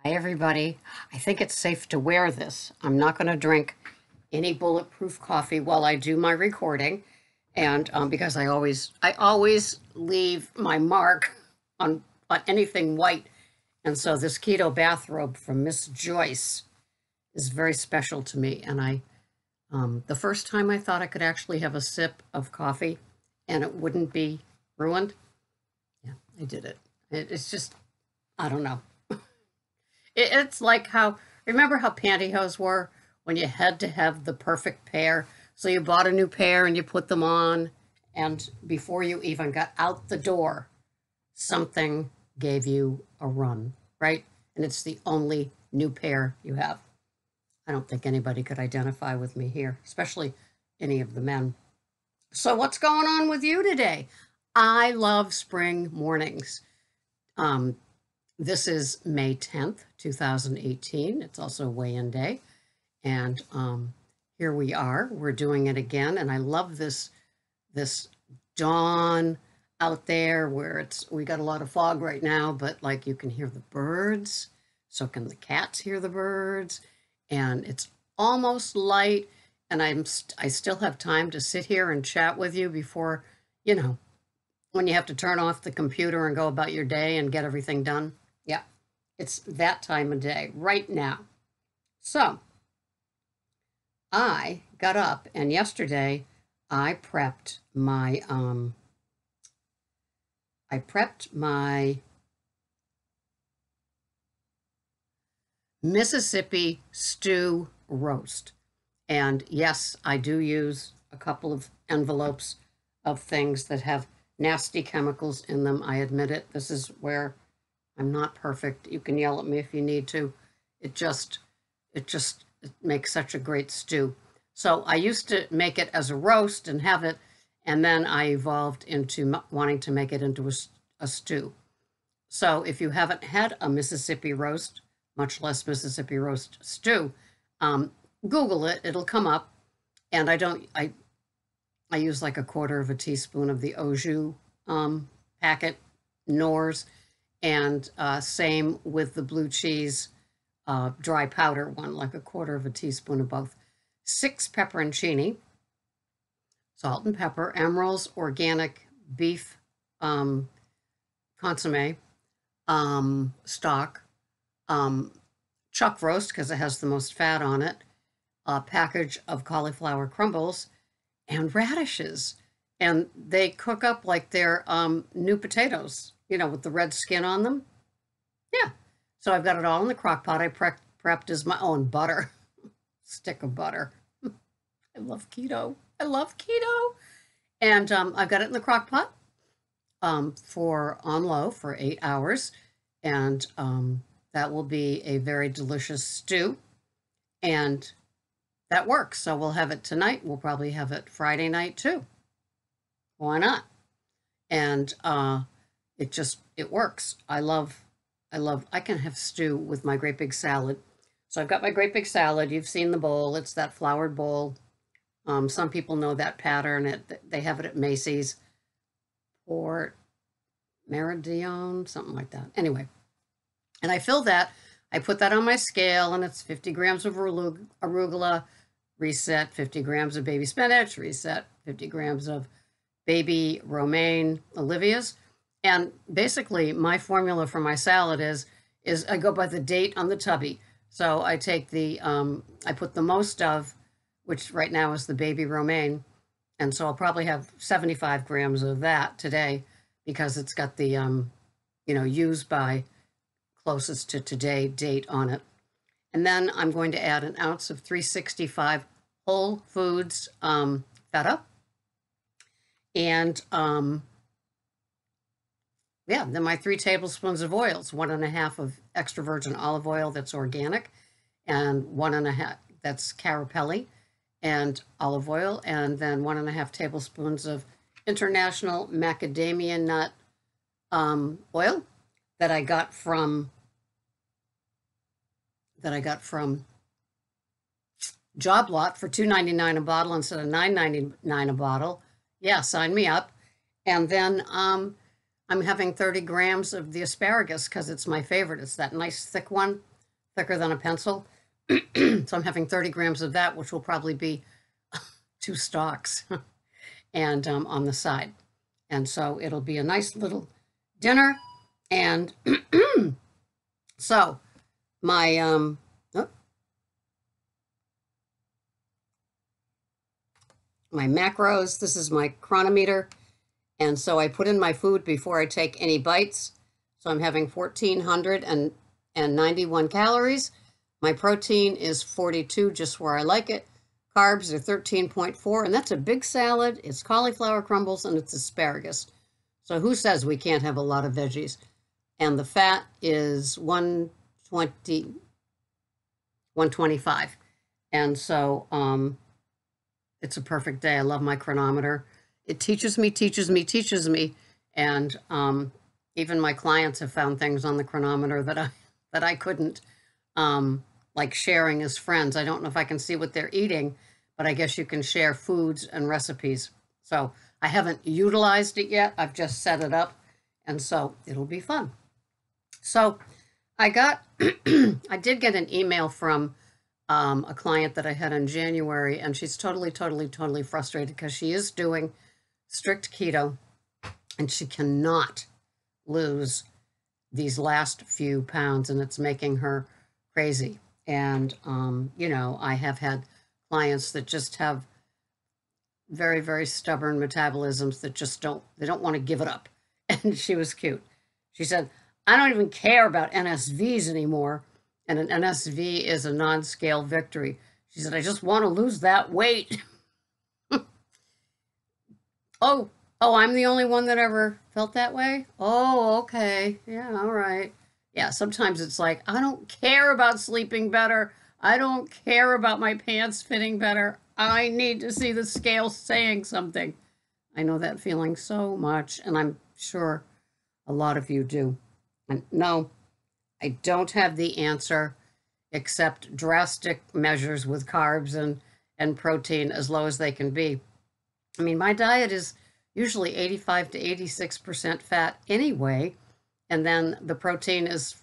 Hi, everybody. I think it's safe to wear this. I'm not going to drink any bulletproof coffee while I do my recording, and because I always leave my mark on anything white, and so this keto bathrobe from Miss Joyce is very special to me. And the first time I thought I could actually have a sip of coffee, and it wouldn't be ruined. Yeah, I did it. It's just I don't know. It's like remember how pantyhose were when you had to have the perfect pair? So you bought a new pair and you put them on, and before you even got out the door, something gave you a run, right? And it's the only new pair you have. I don't think anybody could identify with me here, especially any of the men. So, what's going on with you today? I love spring mornings. Um, this is May 10th, 2018. It's also weigh-in day. And here we are. We're doing it again. And I love this dawn out there where we got a lot of fog right now, but like you can hear the birds. So can the cats hear the birds. And it's almost light. And I still have time to sit here and chat with you before, you know, when you have to turn off the computer and go about your day and get everything done. Yeah, it's that time of day right now. So I got up and yesterday I prepped my Mississippi stew roast. And yes, I do use a couple of envelopes of things that have nasty chemicals in them. I admit it. This is where I'm not perfect. You can yell at me if you need to. It just it makes such a great stew. So I used to make it as a roast and have it, and then I evolved into wanting to make it into a stew. So if you haven't had a Mississippi roast, much less Mississippi roast stew, um, Google it. It'll come up. And I use like a quarter of a teaspoon of the au jus packet Knorrs, and same with the blue cheese dry powder one, like a quarter of a teaspoon of both. 6 pepperoncini, salt and pepper, Emerald's organic beef consomme, stock, chuck roast because it has the most fat on it, a package of cauliflower crumbles, and radishes. And they cook up like they're new potatoes, with the red skin on them. Yeah. So I've got it all in the crock pot. I prepped as my own butter, stick of butter. I love keto. I love keto. And I've got it in the crock pot for on low for 8 hours. And that will be a very delicious stew. And that works. So we'll have it tonight. We'll probably have it Friday night too. Why not? And it works. I can have stew with my great big salad. So I've got my great big salad. You've seen the bowl. It's that floured bowl. Some people know that pattern. They have it at Macy's, Port Meridian, something like that. Anyway, and I fill that. I put that on my scale, and it's 50 grams of arugula, reset 50 grams of baby spinach, reset 50 grams of baby romaine olivias. And basically, my formula for my salad is I go by the date on the tubby. So I take I put the most of, which right now is the baby romaine, and so I'll probably have 75 grams of that today because it's got the used by closest to today date on it. And then I'm going to add an ounce of 365 Whole Foods feta. And then my 3 tablespoons of oils, 1.5 of extra virgin olive oil that's organic, and 1.5 that's Carapelli and olive oil, and then 1.5 tablespoons of international macadamia nut oil that I got from Job Lot for $2.99 a bottle instead of $9.99 a bottle. Yeah, sign me up. And then I'm having 30 grams of the asparagus because it's my favorite. It's that nice thick one. thicker than a pencil. So I'm having 30 grams of that, which will probably be 2 stalks and on the side. And so it'll be a nice little dinner. And so my my macros, this is my chronometer. And so I put in my food before I take any bites. So I'm having 1,491 calories. My protein is 42, just where I like it. Carbs are 13.4, and that's a big salad. It's cauliflower crumbles, and it's asparagus. So who says we can't have a lot of veggies? And the fat is 120, 125. And so it's a perfect day. I love my chronometer. It teaches me. And even my clients have found things on the chronometer that I couldn't, like sharing as friends. I don't know if I can see what they're eating, but I guess you can share foods and recipes. So I haven't utilized it yet. I've just set it up, and so it'll be fun. So I did get an email from a client that I had in January, and she's totally frustrated because she is doing strict keto, and she cannot lose these last few pounds, and it's making her crazy. And, I have had clients that just have very stubborn metabolisms that just don't want to give it up. And she was cute. She said, I don't even care about NSVs anymore. And an NSV is a non-scale victory. She said, I just want to lose that weight. Oh, I'm the only one that ever felt that way? Oh, okay. Yeah, all right. Yeah, sometimes it's like, I don't care about sleeping better. I don't care about my pants fitting better. I need to see the scale saying something. I know that feeling so much, and I'm sure a lot of you do. And no, I don't have the answer except drastic measures with carbs and protein as low as they can be. I mean, my diet is usually 85 to 86% fat anyway, and then the protein is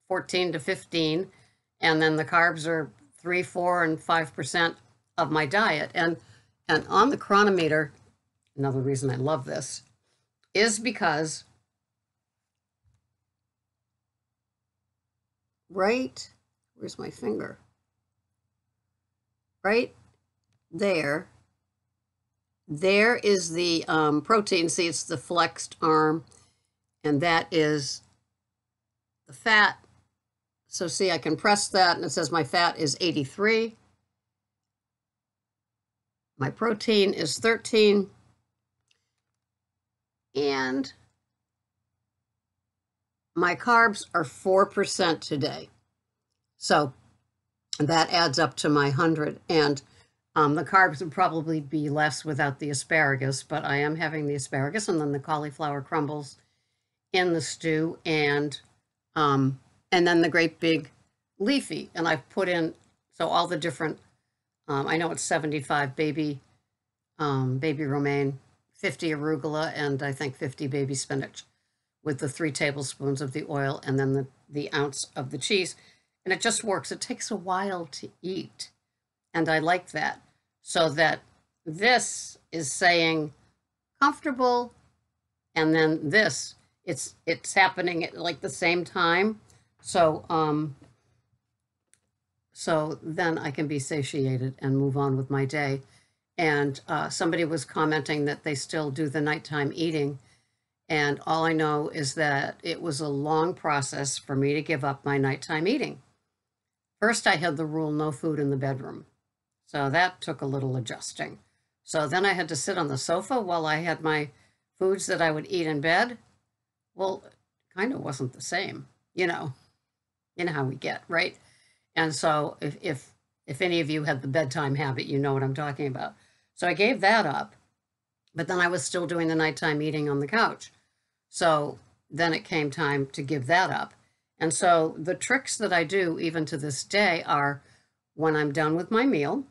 14 to 15, and then the carbs are 3, 4, and 5% of my diet. And on the chronometer, another reason I love this is because where's my finger? Right there is the protein. See, it's the flexed arm, and that is the fat. So see, I can press that, and it says my fat is 83. My protein is 13. And my carbs are 4% today. So that adds up to my 100. And the carbs would probably be less without the asparagus, but I am having the asparagus and then the cauliflower crumbles in the stew, and then the great big leafy. And I've put in, so all the different, I know it's 75 baby romaine, 50 arugula, and I think 50 baby spinach, with the 3 tablespoons of the oil and then the ounce of the cheese. And it just works. It takes a while to eat. And I like that. So that this is saying comfortable, and then this, it's happening at like the same time. So so then I can be satiated and move on with my day. And somebody was commenting that they still do the nighttime eating. And all I know is that it was a long process for me to give up my nighttime eating. First, I had the rule, no food in the bedroom. So that took a little adjusting. So then I had to sit on the sofa while I had my foods that I would eat in bed. Well, it kind of wasn't the same, you know how we get, right? And so if any of you had the bedtime habit, you know what I'm talking about. So I gave that up, but then I was still doing the nighttime eating on the couch. So then it came time to give that up. And so the tricks that I do, even to this day, are when I'm done with my meal,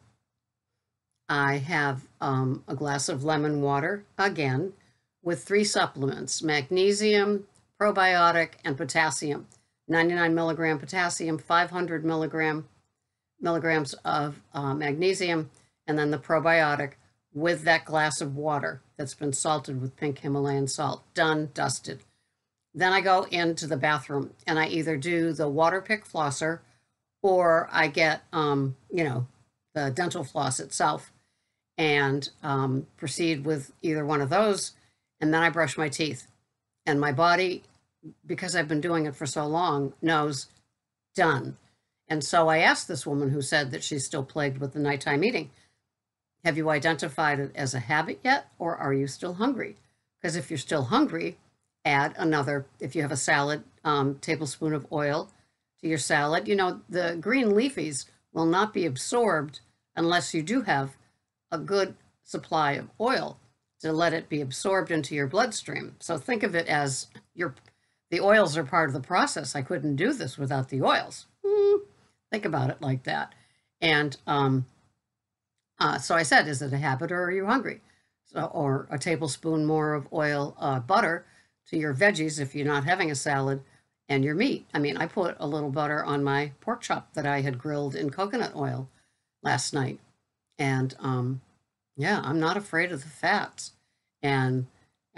I have a glass of lemon water, again, with 3 supplements: magnesium, probiotic, and potassium. 99 milligram potassium, 500 milligrams of magnesium, and then the probiotic with that glass of water that's been salted with pink Himalayan salt. Done, dusted. Then I go into the bathroom and I either do the water pick flosser or I get, the dental floss itself and proceed with either one of those. And then I brush my teeth. And my body, because I've been doing it for so long, knows done. And so I asked this woman who said that she's still plagued with the nighttime eating, have you identified it as a habit yet, or are you still hungry? Because if you're still hungry, add another, if you have a salad, tablespoon of oil to your salad. The green leafies will not be absorbed unless you do have a good supply of oil to let it be absorbed into your bloodstream. So think of it as the oils are part of the process. I couldn't do this without the oils. Think about it like that. And so I said, is it a habit or are you hungry? Or a tablespoon more of oil, butter to your veggies if you're not having a salad, and your meat. I mean, I put a little butter on my pork chop that I had grilled in coconut oil last night. And I'm not afraid of the fats. And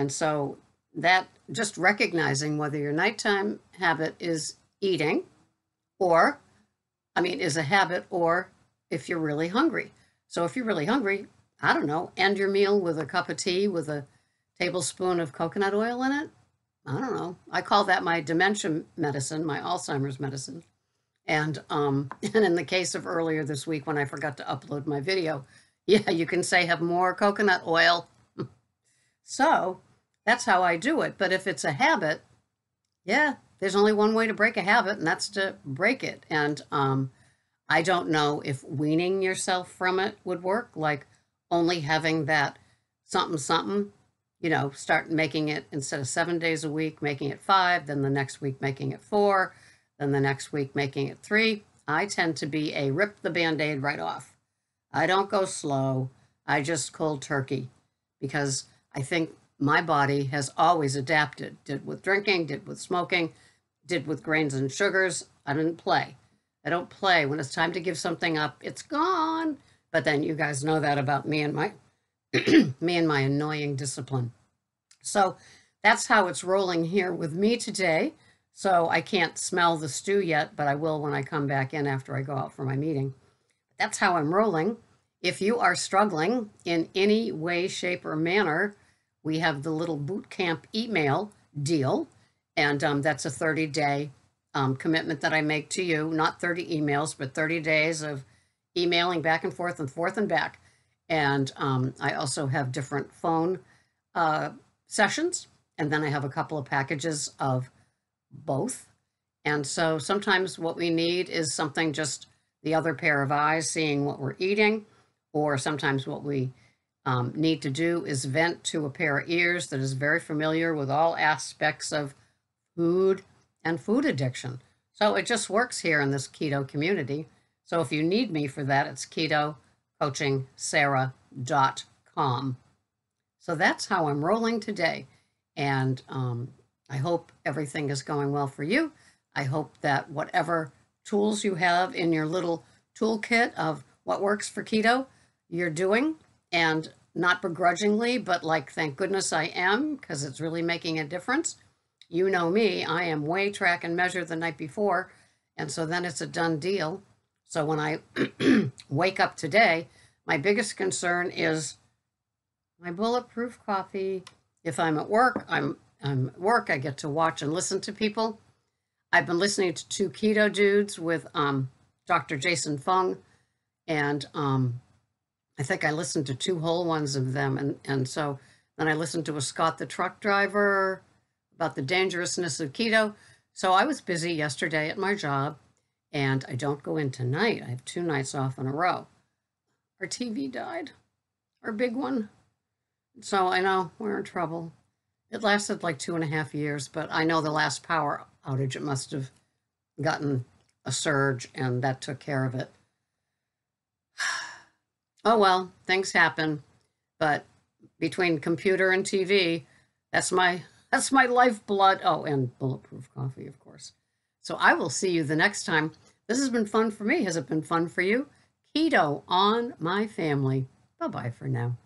so that, just recognizing whether your nighttime habit is eating is a habit, or if you're really hungry. So if you're really hungry, I don't know, end your meal with a cup of tea with a tablespoon of coconut oil in it. I don't know. I call that my dementia medicine, my Alzheimer's medicine. And in the case of earlier this week when I forgot to upload my video, yeah, you can say have more coconut oil. So that's how I do it. But if it's a habit, yeah, there's only one way to break a habit, and that's to break it. And I don't know if weaning yourself from it would work, like only having that something, start making it, instead of 7 days a week, making it 5, then the next week making it 4, then the next week making it 3. I tend to be a rip the Band-Aid right off. I don't go slow. I just cold turkey, because I think my body has always adapted. Did with drinking, did with smoking, did with grains and sugars. I didn't play. I don't play. When it's time to give something up, it's gone. But then you guys know that about me and my my annoying discipline. So that's how it's rolling here with me today. So I can't smell the stew yet, but I will when I come back in after I go out for my meeting. That's how I'm rolling. If you are struggling in any way, shape, or manner, we have the little boot camp email deal, and that's a 30-day commitment that I make to you. Not 30 emails, but 30 days of emailing back and forth and back. And I also have different phone sessions, and then I have a couple of packages of both. And so sometimes what we need is something, just the other pair of eyes seeing what we're eating, or sometimes what we need to do is vent to a pair of ears that is very familiar with all aspects of food and food addiction. So it just works here in this keto community. So if you need me for that, it's ketocoachingsarah.com. So that's how I'm rolling today. And I hope everything is going well for you. I hope that whatever tools you have in your little toolkit of what works for keto, you're doing, and not begrudgingly, but like, thank goodness I am, because it's really making a difference. You know me, I am weigh, track, and measure the night before, and so then it's a done deal. So when I wake up today, my biggest concern is my bulletproof coffee. If I'm at work, I'm at work, I get to watch and listen to people. I've been listening to 2 Keto Dudes with Dr. Jason Fung, and I think I listened to 2 whole ones of them, and so then I listened to a Scott the truck driver about the dangerousness of keto. So I was busy yesterday at my job, and I don't go in tonight. I have 2 nights off in a row. Our TV died, our big one. So I know we're in trouble. It lasted like 2.5 years, but I know the last power outage, it must have gotten a surge, and that took care of it. Oh well, things happen. But between computer and TV, that's my lifeblood. Oh, and bulletproof coffee, of course. So I will see you the next time. This has been fun for me. Has it been fun for you? Keto on my family. Bye-bye for now.